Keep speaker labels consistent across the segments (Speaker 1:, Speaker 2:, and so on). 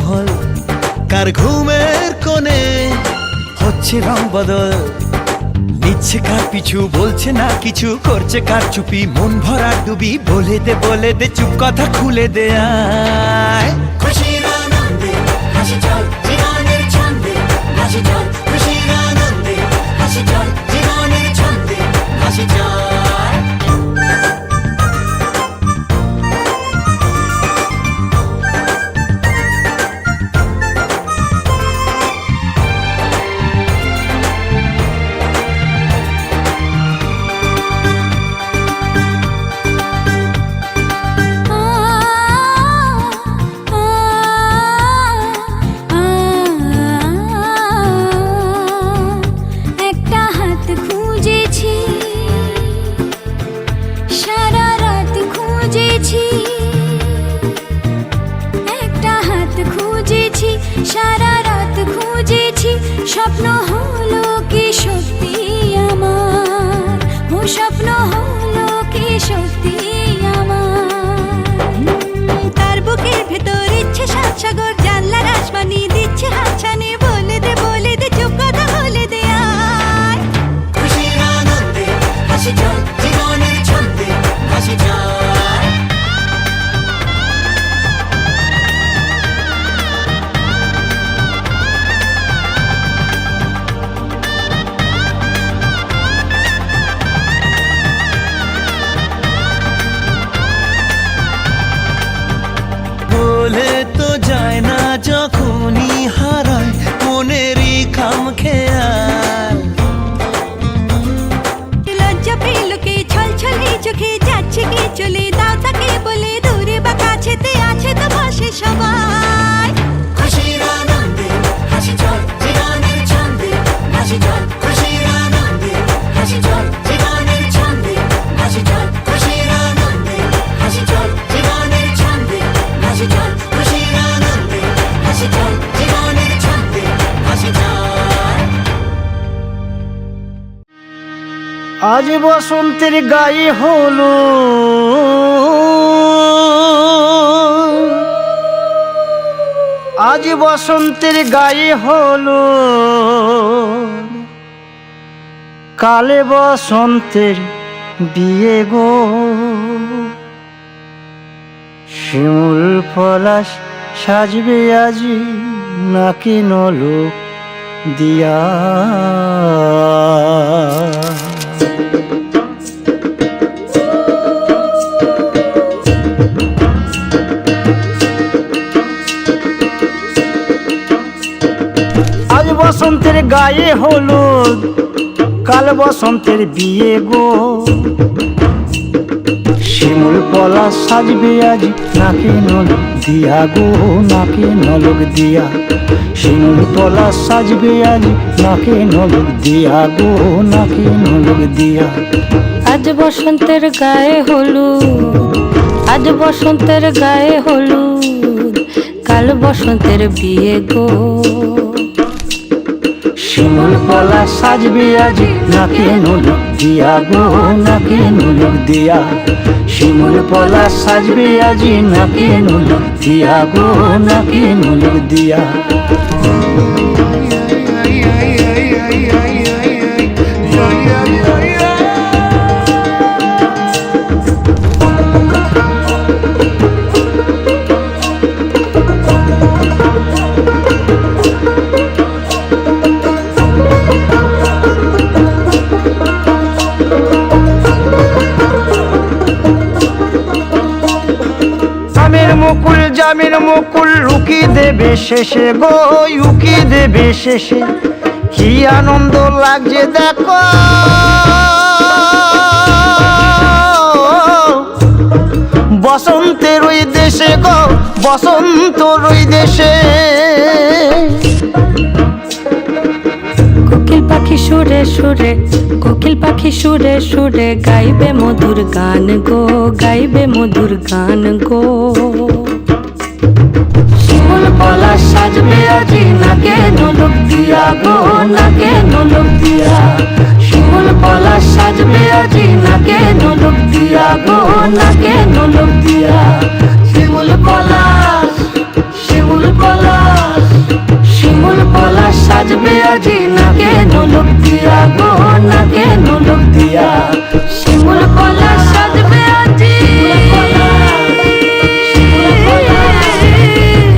Speaker 1: মহল, কার ঘুমের কোণে হচ্ছে রং বদল, নিচ্ছে কার পিছু, বলছে না কিছু, করছে কার চুপি, মন ভরা ডুবি, বলে দে চুপ কথা খুলে দে আয়। খুশির আনন্দে হাসি চল জীবনের ছন্দে হাসি চল, খুশির আনন্দে হাসি চল জীবনের ছন্দে হাসি চল।
Speaker 2: সারা রাত খুঁজেছি, স্বপ্ন হলো কি সত্যি আমার, ও স্বপ্ন হলো কি সত্যি আমার। তার বুকের ভেতর ইচ্ছে সাত সাগর, জানলার আসমানি দিচ্ছে হাতছানি, বলে দে চুপ কথা বলে দে আয়।
Speaker 1: খুশির আনন্দে হাসি চল জীবনের ছন্দে হাসি চল। বলে তো যায় না যখনই হারায় মনেরই খাম খেয়াল,
Speaker 2: লজ্জা পেল কে ছল ছলে চোখে যাচ্ছে কে চলে, দাও তাকে বলে দূরে বা কাছেতে আছে তো পাশে সবাই।
Speaker 1: খুশির আনন্দে হাসি চল জীবনের ছন্দে হাসি চল, খুশির আনন্দে হাসি চল জীবনের ছন্দে হাসি চল, খুশির আনন্দে হাসি চল জীবনের ছন্দে হাসি চল, খুশির আনন্দে হাসি চল জীবনের ছন্দে হাসি চল।
Speaker 3: আজ বসন্তের গায়ে হলো আজ বসন্তের গায়ে হলো, কালে বসন্তের বিয়ে গো। শিমুল পলাশ সাজবে আজি নাকি নলোক দিয়া, আজ বসন্তের গায়ে হলুদ, কাল বসন্তের বিয়ে গো। শিমুল পলাশ সাজবে আজ নাকি নলক দিয়া গো, নাকি নলক দিয়া। শিমুল পলাশ সাজবে আজ নাকি নলক দিয়া গো, নাকি নলক দিয়া।
Speaker 4: আজ বসন্তের গায়ে হলুদ, আজ বসন্তের গায়ে হলুদ, কাল বসন্তের বিয়ে গো।
Speaker 3: শিমুল পলাশ সাজবে আজ নাকি নলক দিয়া গো, নাকি নলক দিয়া। শিমুল পলাশ সাজবে আজ নাকি নলক দিয়া গো, নাকি নলক দিয়া। মুকুল জামিন মুকুল রুকি দেবে শেষে গো, উকি দেবে শেষে। কি আনন্দ লাগছে দেখো, বসন্তের ওই দেশে গো, বসন্তর ওই দেশে।
Speaker 4: কোকিল পাখি সুরে সুরে, কোকিল পাখি সুরে সুরে, গাইবে মধুর গান গো, গাইবে মধুর গান গো। শিমুল পলাশ সাজবে আজি নাকে নলক দিয়া গো, নাকে নলক দিয়া। শিমুল পলাশ সাজবে আজি নাকে নলক দিয়া গো, নাকে নলক দিয়া। শিমুল পলাশ, শিমুল পলাশ। সাজবে আজি নাকে নোলক দিয়া গো নাকে নোলক দিয়া শিমুল পলাশ সাজবে আজি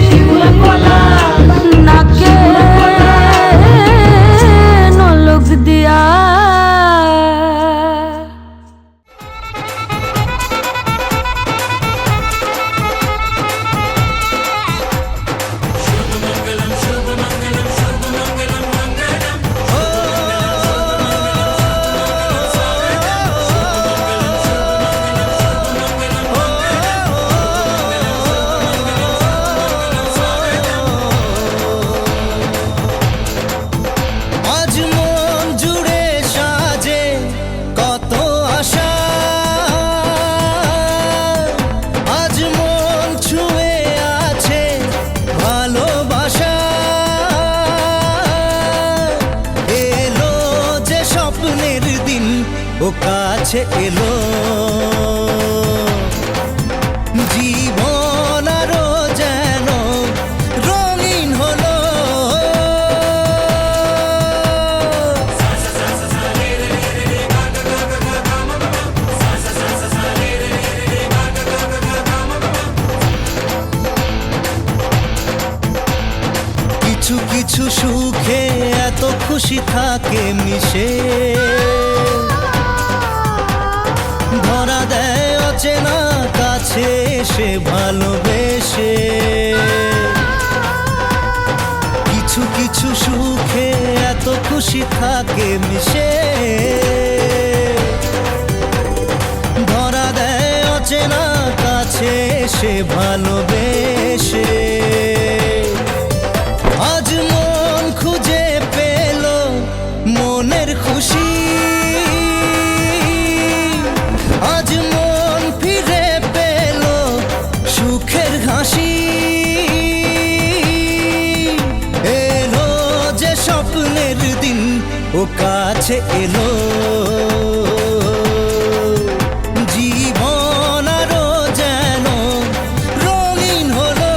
Speaker 4: শিমুল পলাশ নাকে নোলক দিয়া
Speaker 1: আজ মন জুড়ে সাজে কত আশা, আজ মন ছুঁয়ে আছে ভালোবাসা। এলো যে স্বপ্নের দিন ও কাছে এলো, জীবন আরো যেন রঙিন হলো। কিছু কিছু সুখে এত খুশি থাকে মিশে, ধরা দেয় অচেনা কাছে এসে ভালোবেসে। কিছু কিছু সুখে এত খুশি থাকে মিশে, ধরা দেয় অচেনা কাছে এসে ভালোবেসে। আজ মন খুঁজে পেল মনের খুশি, আজ মন ফিরে পেল সুখের হাসি। এলো যে স্বপ্নের দিন ও কাছে এলো, জীবন আরো যেন রঙিন হলো।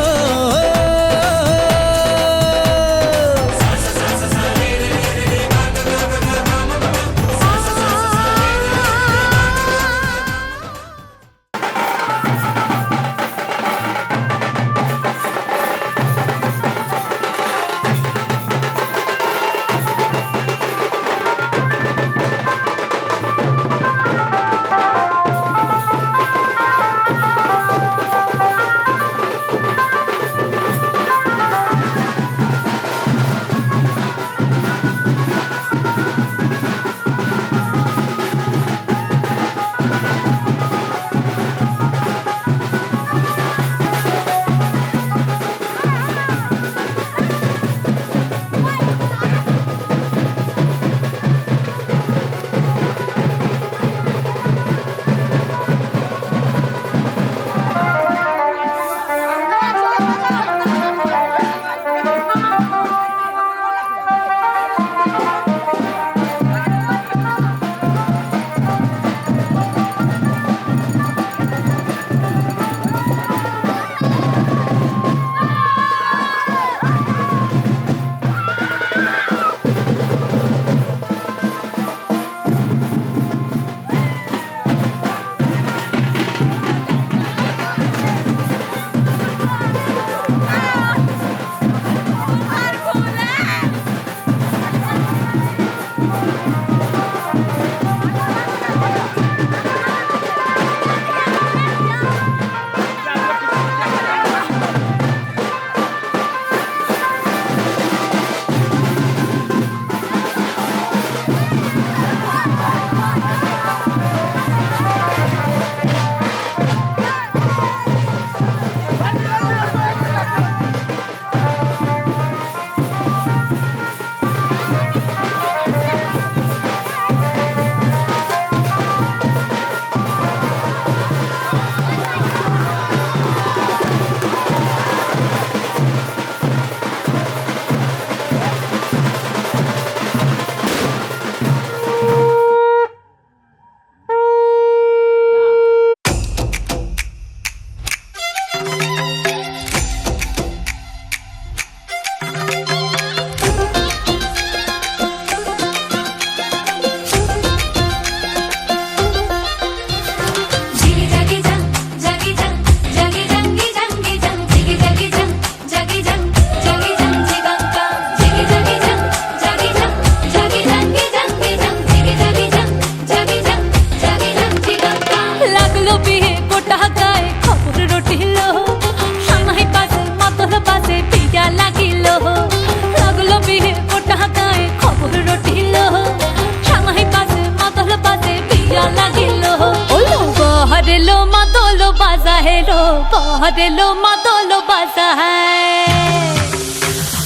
Speaker 2: बहर लो मादल बाजा है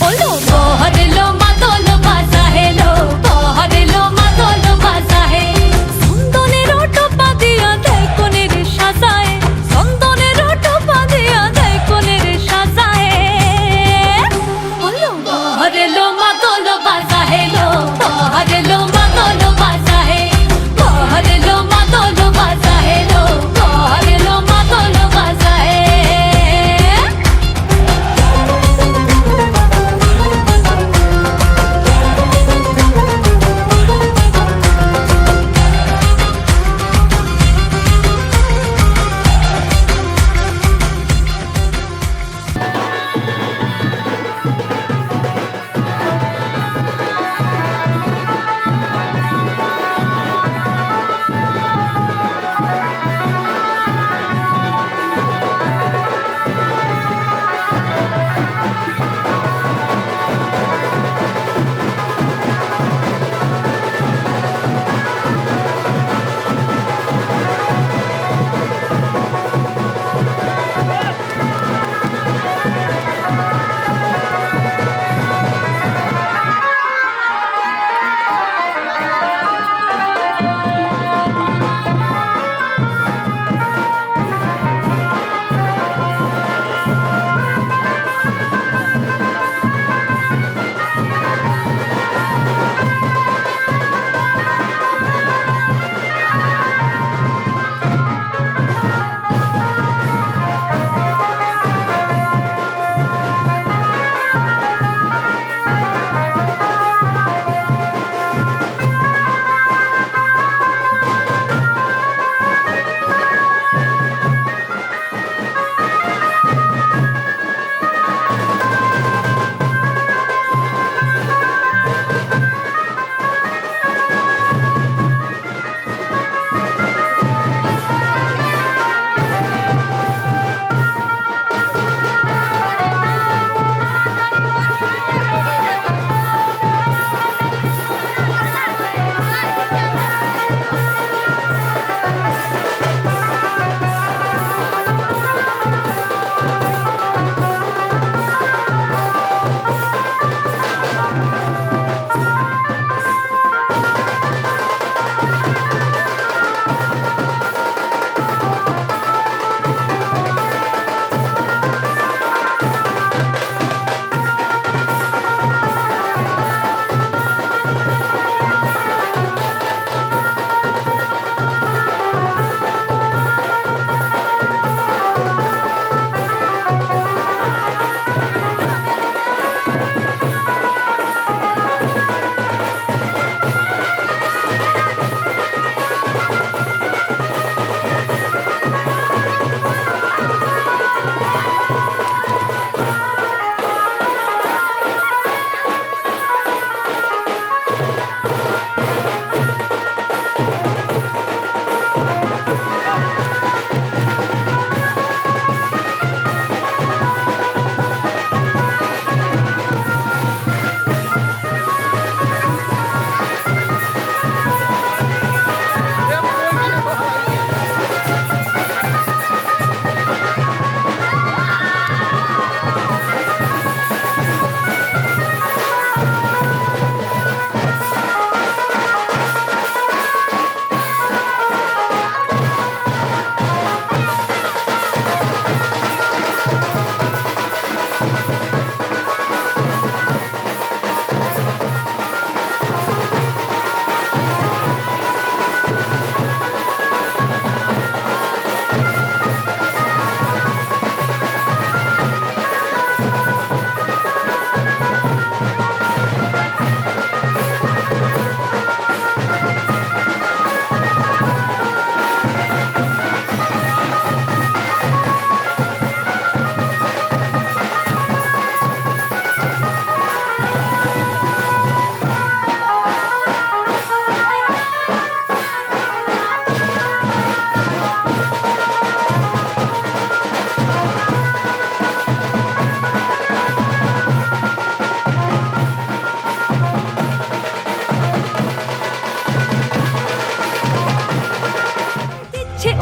Speaker 2: ओलो बहर लो मादल बाजा है लो बहर लो मादल बाजा है सुंदने रोटो पादिया देय कोने रे साजाए सुंदने रोटो पादिया देय कोने रे साजाए ओलो बहर लो मादल बाजा है लो बहर लो मादल बाजा है बहर लो मादल बाजा है लो बहर लो मादल बाजा है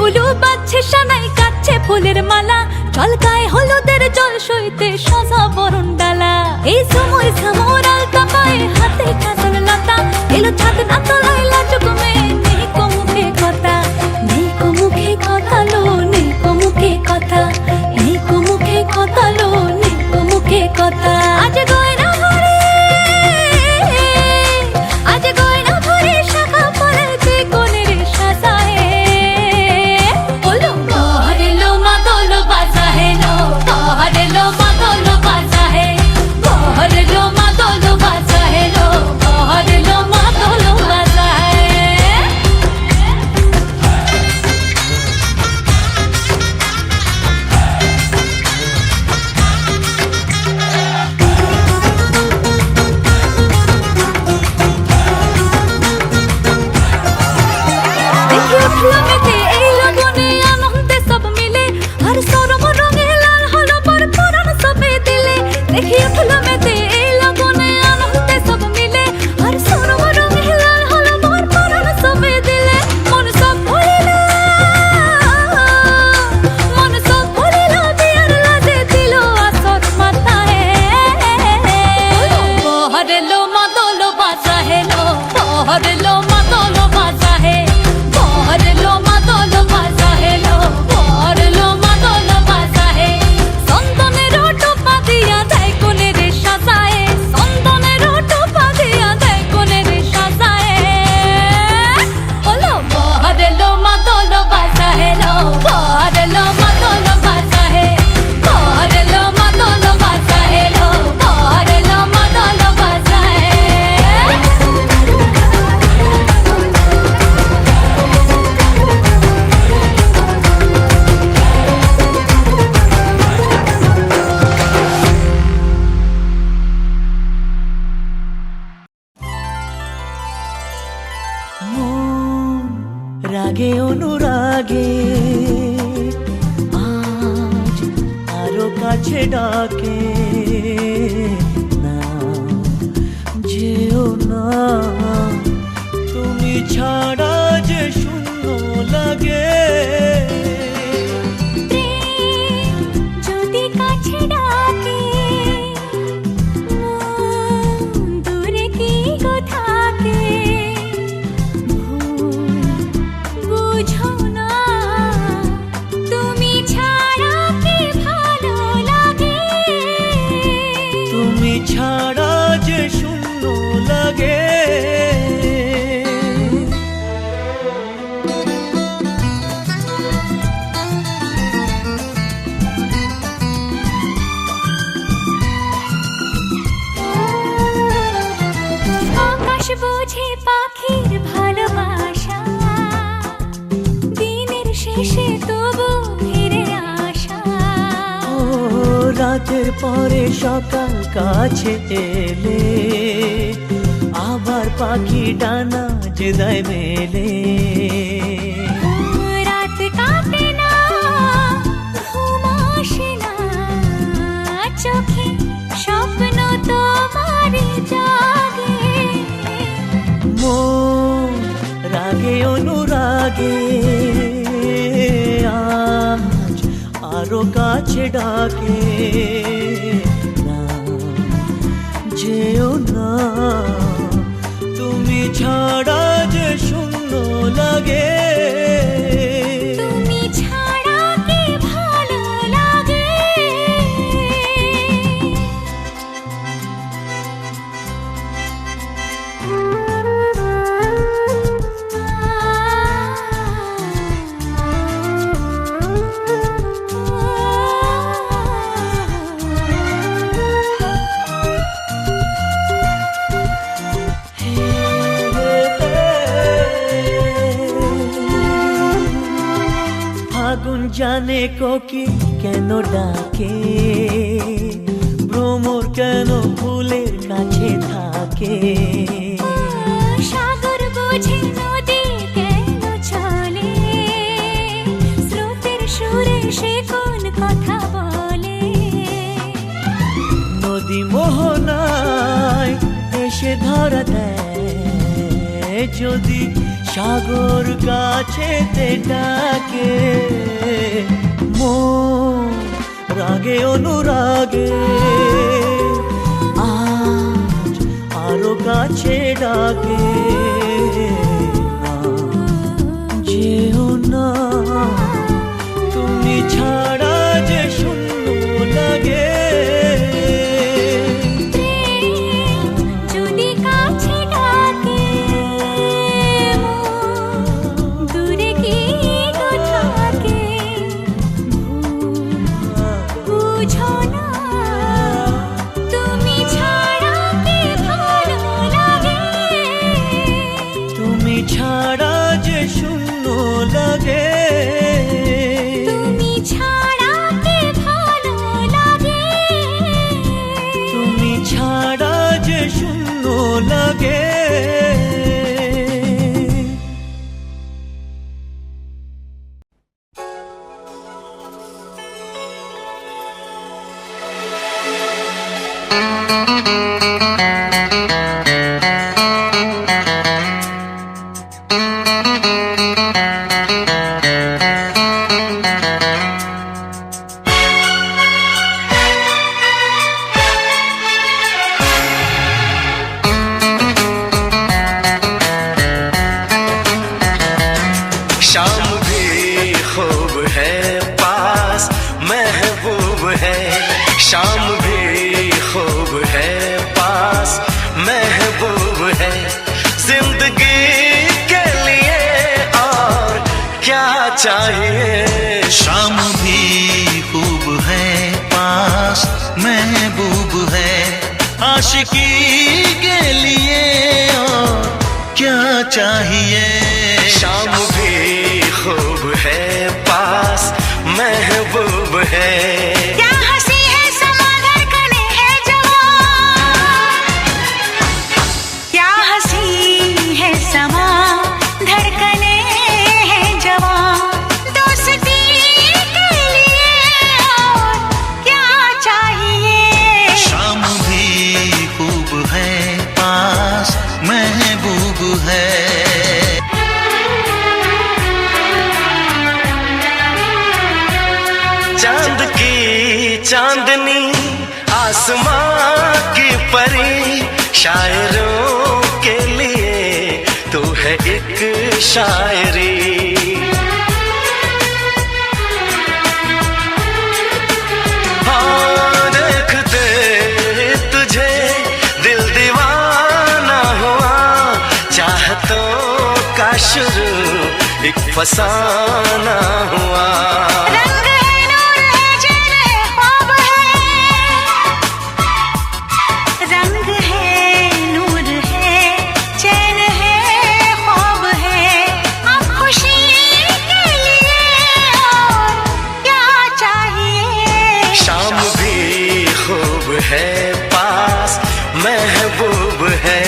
Speaker 2: উলু বাজছে সানাই কাচ্ছে ফুলের মালা চল গায়ে হলুদের জল সইতে সাজা বরণ ডালা এই সময় সামরাল কাপায় হাতে কাজল লতা এলো ছাদ না তলায় লাজুক মেয়ে নেই কো মুখে কথা নেই কো মুখে কথা লো নেই কো মুখে কথা নেই কো মুখে কথা লো নেই কো মুখে কথা আজ গয়না ভরে আজ গয়না ভরে শাখা পড়েছে কোনের সাজায় ওলো বহরেলো মাদলো বাজা হে লো বহরেলো মাদলো বাজা হে বহরেলো মাদলো বাজা হে লো বহরেলো মাদলো বাজা হে দেখি উঠলো মেতে এই লগনে আনন্দে সব মিলে আর সরম রঙে লাল হলো পর পরাণ সবে দিলে দেখি উঠলো মেতে এই লগনে আনন্দে সব মিলে আর সরম রঙে লাল হলো পর পরাণ সবে দিলে মন সব ভরিল বিয়ার লাজে দিল আসর মাথায় বহরেলো মাদলো বাজা হেলো বহরেলো মাদলো বাজা হে বহরেলো মাদলো বাজা হেলো বহরেলো মাদলো বাজা হে চন্দনের টোপা দিয়া দেয় কোনের সাজায় চন্দনের টোপা দিয়া দেয় কোনের সাজায় ওলো বহরেলো মাদলো বাজা হেলো বহরেলো মাদলো বাজা হে বহরেলো মাদলো বাজা হেলো বহরেলো মাদলো বাজা হে
Speaker 1: মন রাগে অনুরাগে আজ আরো কাছে ডাকে না যেও না তুমি ছাড়া যে শূন্য লাগে
Speaker 2: যদি কাছে ডাকে মন দূরে কি গো থাকে ভুল বুঝো না তুমি ছাড়া কি ভালো লাগে
Speaker 1: তুমি ছাড়া যে শূন্য লাগে
Speaker 2: আকাশ বোঝে পাখির ভালোবাসা দিনের শেষে তবু ফিরে আসা
Speaker 1: ও রাতের পরে সকাল কাছে এলে আবার পাখি ডানা যে দেয় মেলে
Speaker 2: রাত কাটে না ঘুম আসে না চোখে স্বপ্ন তোমার জাগে
Speaker 1: মন রাগে অনুরাগে আজ আরো কাছে ডাকে না যেও না তুমি ছাড়া যে শূন্য লাগে
Speaker 2: তুমি ছাড়া কি ভালো লাগে
Speaker 1: আগুন জানে কোকিল কেন ডাকে ভ্রমর কেন ফুলের কাছে থাকে
Speaker 2: সাগর বোঝে নদী কেন চলে স্রোতের সুরে সে কোন কথা বলে
Speaker 1: নদী মোহনায় এসে ধরা দেয় যদি সাগর কাছেতে ডাকে মন রাগে অনুরাগে আজ আরো কাছে ডাকে না যেও না তুমি ছাড়া যে শূন্য লাগে
Speaker 2: যদি কাছে ডাকে দূরে কি গো থাকে বুঝো না তুমি ছাড়া কি ভালো লাগে
Speaker 1: তুমি ছাড়া যে শূন্য লাগে
Speaker 2: তুমি ছাড়া কি ভালো লাগে
Speaker 1: তুমি ছাড়া যে শূন্য লাগে शाम भी खूब है पास महबूब है शाम भी खूब है पास महबूब है जिंदगी के लिए और क्या चाहिए
Speaker 5: शाम भी खूब है पास महबूब है आशिकी के लिए और क्या चाहिए
Speaker 1: शाम भी खूब है पास महबूब है
Speaker 2: क्या हंसी है समा धड़कने है जवां क्या हंसी है समा धड़कने है जवां दोस्ती के लिए और क्या चाहिए
Speaker 5: शाम भी खूब है पास महबूब है
Speaker 1: चांद की चांदनी आसमां की परी शायरों के लिए तू है एक शायरी हाँ देखते तुझे दिल दीवाना हुआ चाहतों का शुरू एक फसाना हुआ
Speaker 2: रंग है नूर है चैन है ख्वाब है रंग है नूर है चैन है ख्वाब है अब खुशी के लिए और क्या चाहिए
Speaker 1: शाम भी खूब है पास महबूब है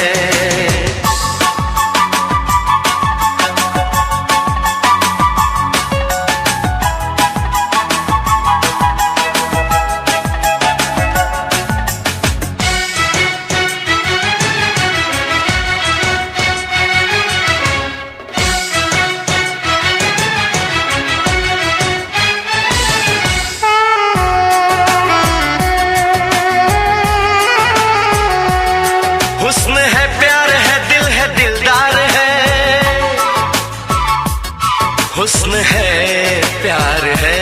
Speaker 1: हुस्न है प्यार है दिलदार है हुस्न है प्यार है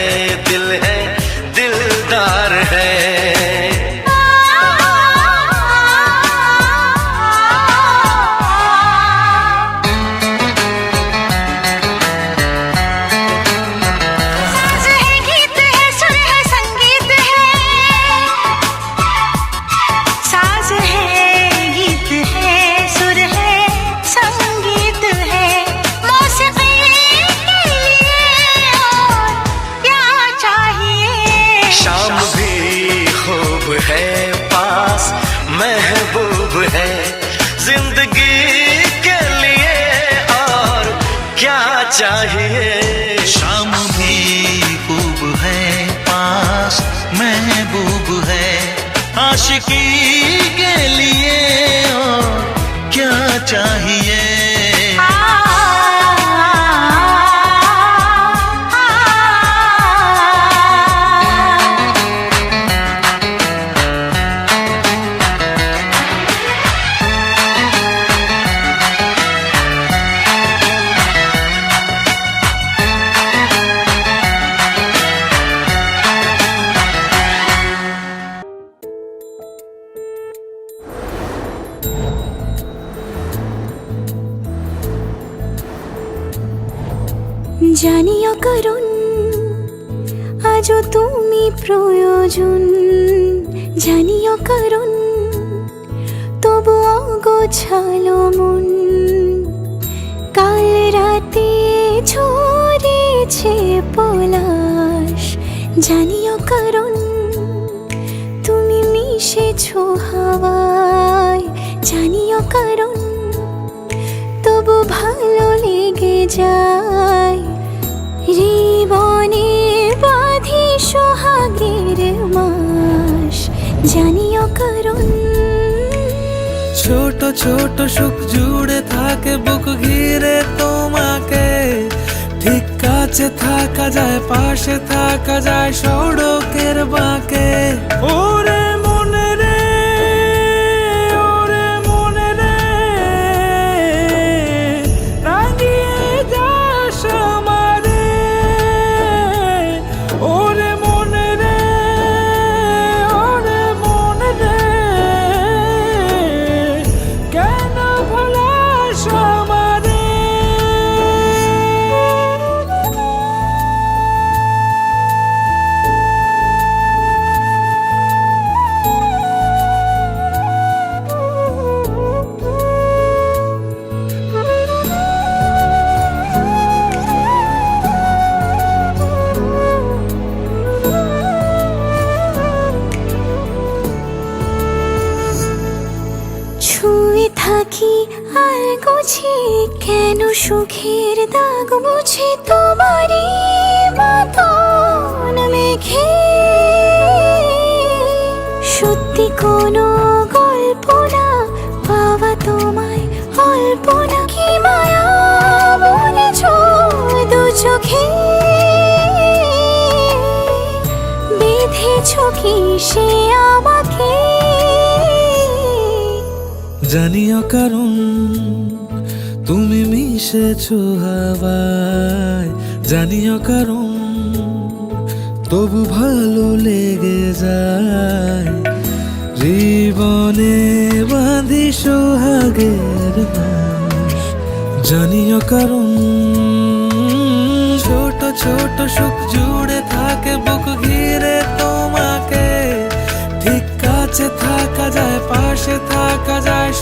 Speaker 1: दिलदार है
Speaker 2: साज है गीत है सुर है संगीत है साज है गीत है सुर है संगीत है मौसीकी के लिए और क्या चाहिए
Speaker 1: शाम भी खूब है पास महबूब है जिंदगी के लिए और क्या चाहिए
Speaker 5: शाम भी खूब है पास महबूब है आशिकी के लिए और क्या चाहिए
Speaker 2: জানিও কারণ আজও তুমি প্রয়োজন, জানিও কারণ তবু অগোছালো মন। কাল রাতে ঝরেছে পলাশ, জানিও কারণ তুমি মিশেছো হাওয়ায়, জানিও কারণ তবু ভালো লেগে যায়। জীবনে বাঁধি সোহাগের মাস, জানিও কারণ
Speaker 6: ছোট ছোট সুখ জুড়ে থাকে বুক ঘিরে তোমাকে। ঠিক কাছে থাকা যায়, পাশে থাকা যায় সড়কের বাঁকে। ওরে মনে রে, ওরে মনে রে, রাঙিয়ে যাস আমারে। ওরে মনে রে, ওরে মনে রে, কেন ভোলাস আমারে।
Speaker 2: ছুঁয়ে থাকি আর গোছে কেন সুখের দাগ বুঝে তোমারই মতন মেঘে। সত্যি কোনো গল্প না পাওয়া তোমায় অল্প না, কি মায়া বলেছ দু চোখে। বেঁধেছ কি সে আমাকে,
Speaker 6: জানিও কারণ তুমি মিশেছো হাওয়ায়, জানিও কারণ তবু ভালো লেগে যায়। জীবনে বাঁধি সোহাগের মাস, জানিও কারণ ছোট ছোট সুখ জুড়ে থাকে বুক ঘিরে তোমাকে। ঠিক কাছে থাকা যায়, পাশে থাকা যায়